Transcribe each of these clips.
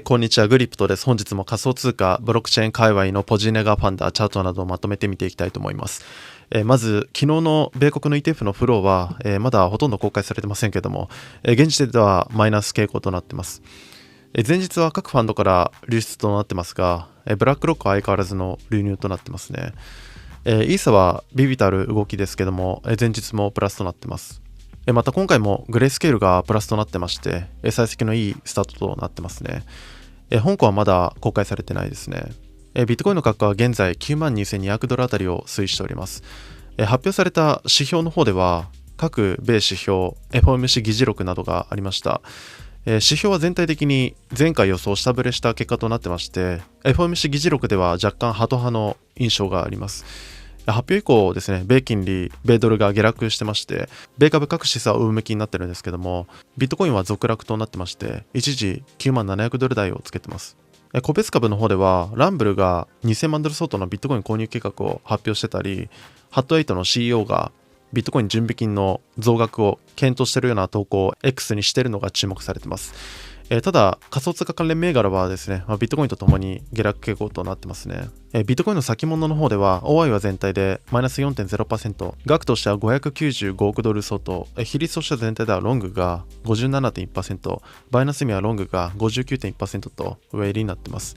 こんにちは、グリプトです。本日も仮想通貨、ブロックチェーン界隈のポジネガファンダー、チャートなどをまとめて見ていきたいと思います。まず、昨日の米国の ETF のフローは、まだほとんど公開されてませんけども、現時点ではマイナス傾向となっています。前日は各ファンドから流出となってますが、ブラックロックは相変わらずの流入となってますね。イーサはビビたる動きですけども、前日もプラスとなってます。また今回もグレースケールがプラスとなってまして、幸先のいいスタートとなってますね。香港はまだ公開されてないですね。ビットコインの価格は現在92,200ドルあたりを推移しております。発表された指標の方では、各米指標、FOMC 議事録などがありました。指標は全体的に前回予想を下振れした結果となってまして、FOMC 議事録では若干ハト派の印象があります。発表以降ですね、米金利、米ドルが下落してまして、米株各指数は上向きになってるんですけども、ビットコインは続落となってまして、一時9700ドル台をつけてます。個別株の方では、ランブルが2000万ドル相当のビットコイン購入計画を発表してたり、ハット8の CEO がビットコイン準備金の増額を検討しているような投稿を X にしているのが注目されています。ただ仮想通貨関連銘柄はですね、ビットコインとともに下落傾向となってますね。ビットコインの先物の方では OI は全体でマイナス 4.0%、 額としては595億ドル相当、比率としては全体ではロングが 57.1%、 バイナス意味はロングが 59.1% と上入りになってます。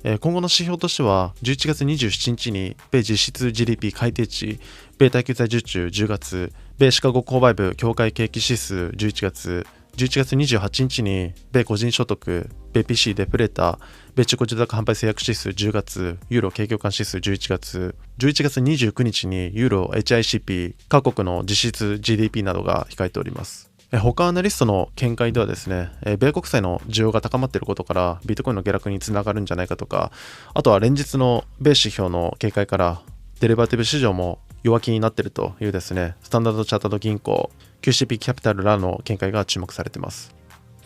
今後の指標としては11月27日に米実質 GDP 改定値、米耐久財受注10月、米シカゴ購買部協会景気指数11月、11月28日に米個人所得、米 PC デフレーター、米中古住宅販売制約指数10月、ユーロ景況感指数11月、11月29日にユーロ HICP、各国の実質 GDP などが控えております。他アナリストの見解ではですね、米国債の需要が高まっていることからビットコインの下落につながるんじゃないかとか、あとは連日の米指標の警戒からデリバティブ市場も弱気になっているというですね、スタンダードチャータード銀行、QCP キャピタルらの見解が注目されています。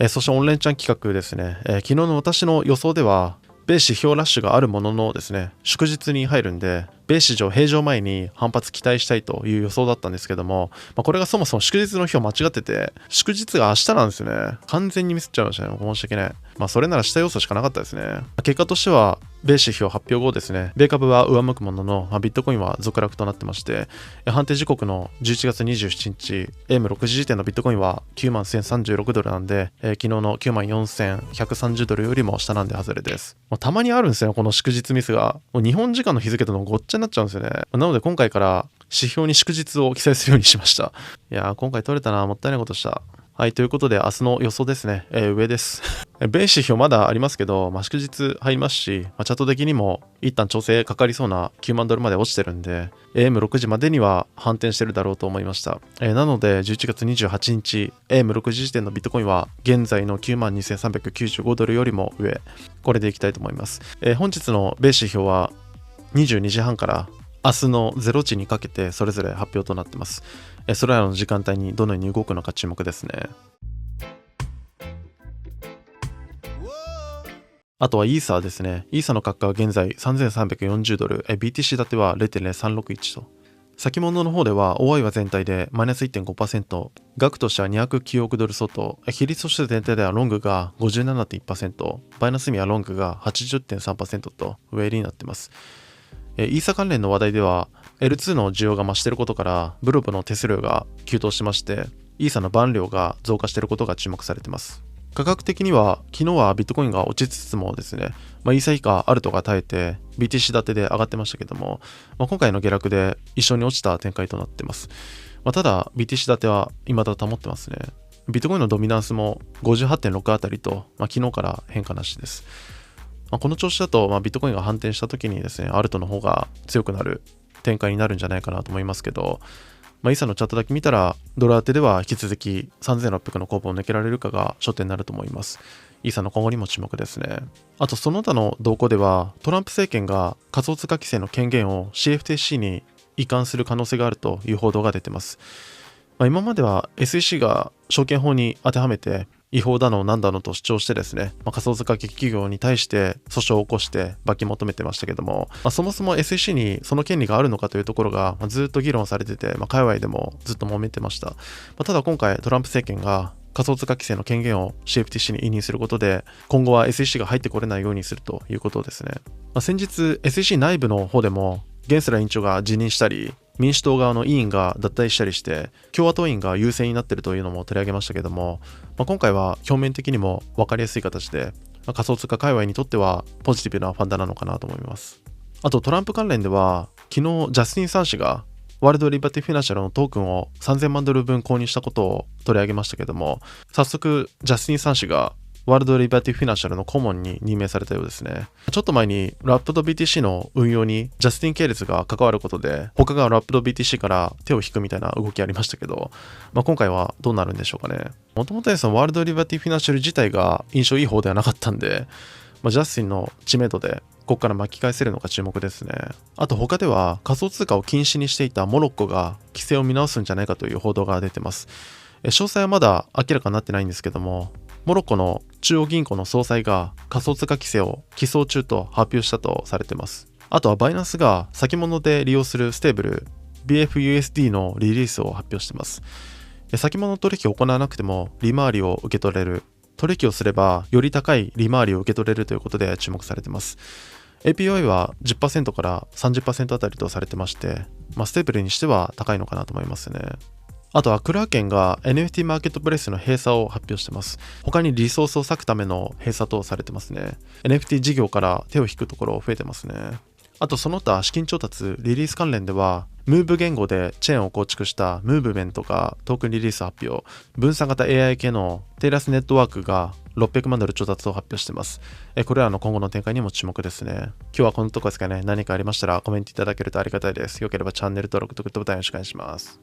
そしてオンラインチャン企画ですね、昨日の私の予想では米指標ラッシュがあるもののですね、祝日に入るんで米市場閉場前に反発期待したいという予想だったんですけども、これがそもそも祝日の日を間違ってて、祝日が明日なんですよね。完全にミスっちゃいましたね。申し訳ない。それなら下要素しかなかったですね。結果としては米指標発表後ですね、米株は上向くものの、ビットコインは続落となってまして、判定時刻の11月27日 AM6 時時点のビットコインは91,036ドルなんで、昨日の94,130ドルよりも下なんで外れです。たまにあるんですよ、この祝日ミスが。もう日本時間の日付とのごっちゃになっちゃうんですよね。なので今回から指標に祝日を記載するようにしました。いやー、今回取れたな、もったいないことした。はい、ということで明日の予想ですね、上です。米指標まだありますけど、祝日入りますし、チャート的にも一旦調整かかりそうな9万ドルまで落ちてるんで、AM6 時までには反転してるだろうと思いました。なので11月28日 AM6 時時点のビットコインは現在の92,395ドルよりも上、これでいきたいと思います。本日の米指標は22時半から明日の0時にかけてそれぞれ発表となってます。それらの時間帯にどのように動くのか注目ですね。あとはイーサーですね。イーサーの価格は現在3340ドル、BTC 建ては 0.0361 と。先物の方では OI は全体でマイナス 1.5%、額としては209億ドル相当、比率として全体ではロングが 57.1%、バイナス意味はロングが 80.3% と上入りになっています。イーサ関連の話題では L2 の需要が増していることからブロブの手数料が急騰しまして、イーサの番量が増加していることが注目されています。価格的には昨日はビットコインが落ちつつもですね、イーサ以下アルトが耐えて BTC 建てで上がってましたけども、今回の下落で一緒に落ちた展開となっています。ただ BTC 建ては未だ保ってますね。ビットコインのドミナンスも 58.6 あたりと、昨日から変化なしです。この調子だと、ビットコインが反転した時にですね、アルトの方が強くなる展開になるんじゃないかなと思いますけど、イーサのチャートだけ見たらドル当てでは引き続き3600のコープを抜けられるかが焦点になると思います。イーサの今後にも注目ですね。あとその他の動向では、トランプ政権が仮想通貨規制の権限を CFTC に移管する可能性があるという報道が出ています。今までは SEC が証券法に当てはめて違法だのなんだのと主張してですね、仮想通貨企業に対して訴訟を起こして罰金求めてましたけども、そもそも SEC にその権利があるのかというところがずっと議論されてて、界隈でもずっと揉めてました。ただ今回トランプ政権が仮想通貨規制の権限を CFTC に委任することで、今後は SEC が入ってこれないようにするということですね。先日 SEC 内部の方でもゲンスラー委員長が辞任したり、民主党側の委員が脱退したりして、共和党員が優勢になっているというのも取り上げましたけども、今回は表面的にも分かりやすい形で、仮想通貨界隈にとってはポジティブなファンダなのかなと思います。あとトランプ関連では、昨日ジャスティン・サン氏がワールドリバティフィナンシャルのトークンを3000万ドル分購入したことを取り上げましたけども、早速ジャスティン・サン氏がワールドリバティフィナンシャルの顧問に任命されたようですね。ちょっと前にラップド BTC の運用にジャスティン系列が関わることで、他がラップド BTC から手を引くみたいな動きありましたけど、今回はどうなるんでしょうかね。もともとワールドリバティフィナンシャル自体が印象いい方ではなかったんで、ジャスティンの知名度でここから巻き返せるのか注目ですね。あと他では仮想通貨を禁止にしていたモロッコが規制を見直すんじゃないかという報道が出てます。詳細はまだ明らかになってないんですけども、モロッコの中央銀行の総裁が仮想通貨規制を起草中と発表したとされています。あとはバイナンスが先物で利用するステーブル BFUSD のリリースを発表しています。先物取引を行わなくても利回りを受け取れる、取引をすればより高い利回りを受け取れるということで注目されています。APY は 10% から 30% あたりとされてまして、ステーブルにしては高いのかなと思いますね。あとはクラーケンが NFT マーケットプレイスの閉鎖を発表してます。他にリソースを割くための閉鎖とされてますね。NFT 事業から手を引くところ増えてますね。あとその他資金調達、リリース関連では、ムーブ言語でチェーンを構築したムーブメントがトークンリリース発表、分散型 AI 系のテイラスネットワークが600万ドル調達を発表しています。これらの今後の展開にも注目ですね。今日はこのところですかね。何かありましたらコメントいただけるとありがたいです。よければチャンネル登録とグッドボタンよろしくお願いします。